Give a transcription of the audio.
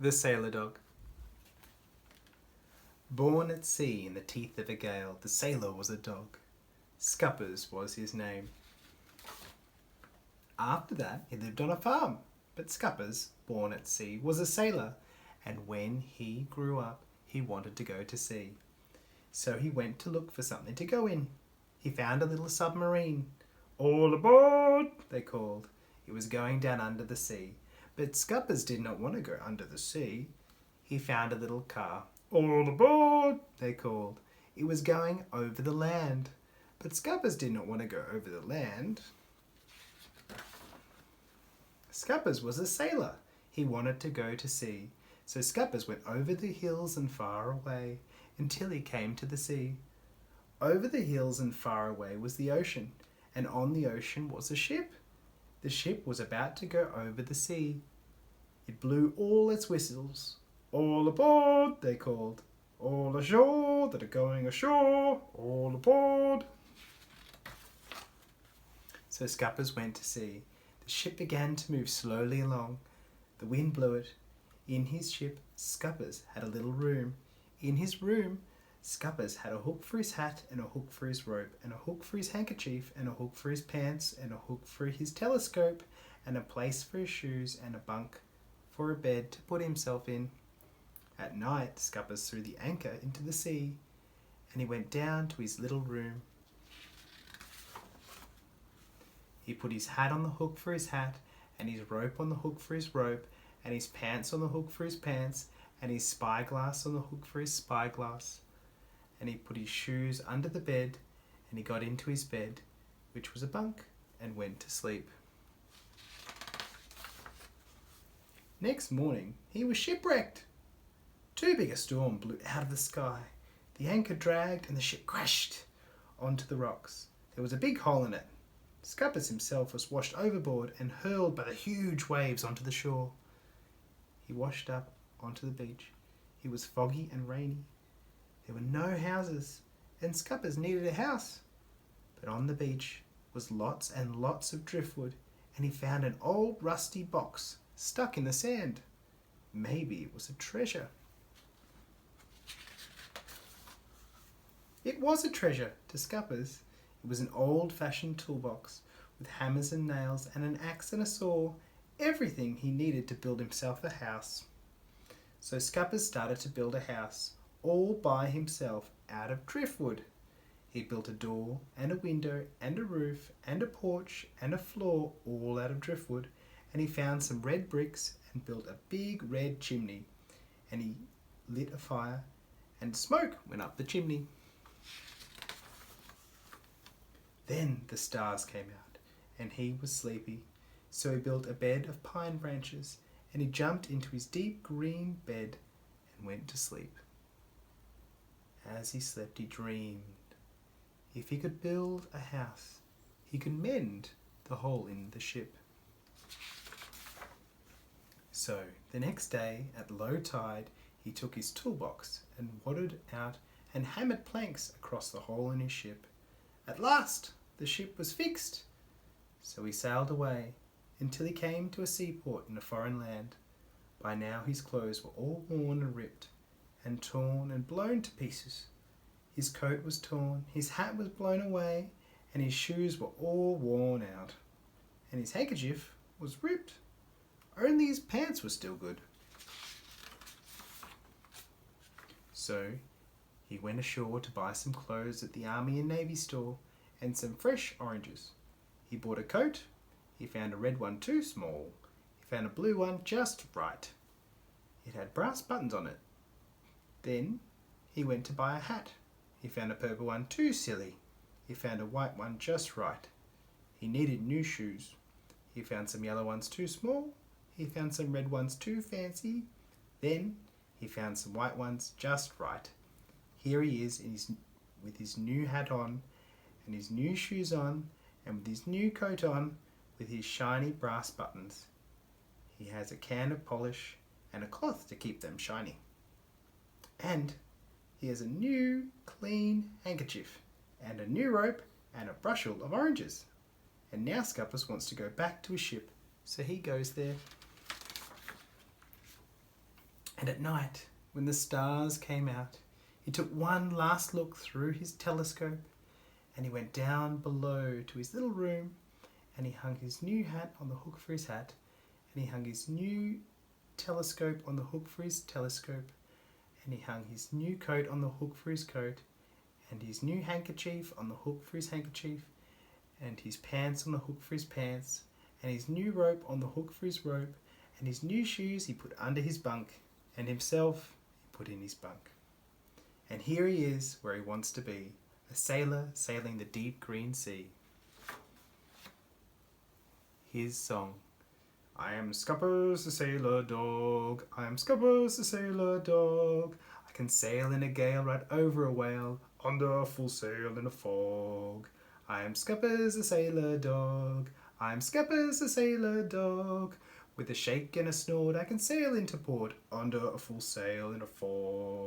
The Sailor Dog. Born at sea in the teeth of a gale, the sailor was a dog. Scuppers was his name. After that, he lived on a farm. But Scuppers, born at sea, was a sailor, and when he grew up, he wanted to go to sea. So he went to look for something to go in. He found a little submarine. "All aboard!" they called. It was going down under the sea. But Scuppers did not want to go under the sea. He found a little car. "All aboard!" they called. It was going over the land. But Scuppers did not want to go over the land. Scuppers was a sailor. He wanted to go to sea. So Scuppers went over the hills and far away until he came to the sea. Over the hills and far away was the ocean, and on the ocean was a ship. The ship was about to go over the sea. It blew all its whistles. "All aboard!" they called. "All ashore that are going ashore! All aboard!" So Scuppers went to sea. The ship began to move slowly along. The wind blew it. In his ship, Scuppers had a little room. In his room, Scuppers had a hook for his hat, and a hook for his rope, and a hook for his handkerchief, and a hook for his pants, and a hook for his telescope, and a place for his shoes, and a bunk for a bed to put himself in. At night, Scuppers threw the anchor into the sea, and he went down to his little room. He put his hat on the hook for his hat, and his rope on the hook for his rope, and his pants on the hook for his pants, and his spyglass on the hook for his spyglass. And he put his shoes under the bed, and he got into his bed, which was a bunk, and went to sleep. Next morning, he was shipwrecked. Too big a storm blew out of the sky. The anchor dragged, and the ship crashed onto the rocks. There was a big hole in it. Scuppers himself was washed overboard and hurled by the huge waves onto the shore. He washed up onto the beach. It was foggy and rainy. There were no houses, and Scuppers needed a house. But on the beach was lots and lots of driftwood, and he found an old rusty box stuck in the sand. Maybe it was a treasure. It was a treasure to Scuppers. It was an old-fashioned toolbox with hammers and nails and an axe and a saw, everything he needed to build himself a house. So Scuppers started to build a house, all by himself out of driftwood. He built a door and a window and a roof and a porch and a floor, all out of driftwood, and he found some red bricks and built a big red chimney, and he lit a fire, and smoke went up the chimney. Then the stars came out, and he was sleepy. So he built a bed of pine branches, and he jumped into his deep green bed and went to sleep. As he slept, he dreamed. If he could build a house, he could mend the hole in the ship. So the next day, at low tide, he took his toolbox and wadded out and hammered planks across the hole in his ship. At last, the ship was fixed. So he sailed away until he came to a seaport in a foreign land. By now his clothes were all worn and ripped, and torn and blown to pieces. His coat was torn, his hat was blown away, and his shoes were all worn out, and his handkerchief was ripped. Only his pants were still good. So he went ashore to buy some clothes at the Army and Navy store and some fresh oranges. He bought a coat. He found a red one too small. He found a blue one just right. It had brass buttons on it. Then he went to buy a hat. He found a purple one too silly. He found a white one just right. He needed new shoes. He found some yellow ones too small. He found some red ones too fancy. Then he found some white ones just right. Here he is with his new hat on, and his new shoes on, and with his new coat on, with his shiny brass buttons. He has a can of polish and a cloth to keep them shiny. And he has a new clean handkerchief, and a new rope, and a bushel of oranges. And now Scuppers wants to go back to his ship, so he goes there. And at night, when the stars came out, he took one last look through his telescope, and he went down below to his little room, and he hung his new hat on the hook for his hat, and he hung his new telescope on the hook for his telescope, and he hung his new coat on the hook for his coat, and his new handkerchief on the hook for his handkerchief, and his pants on the hook for his pants, and his new rope on the hook for his rope, and his new shoes he put under his bunk, and himself he put in his bunk. And here he is where he wants to be, a sailor sailing the deep green sea. His song. I am Scuppers the sailor dog, I am Scuppers the sailor dog. I can sail in a gale right over a whale, under full sail in a fog. I am Scuppers the sailor dog, I am Scuppers the sailor dog. With a shake and a snort I can sail into port, under a full sail in a fog.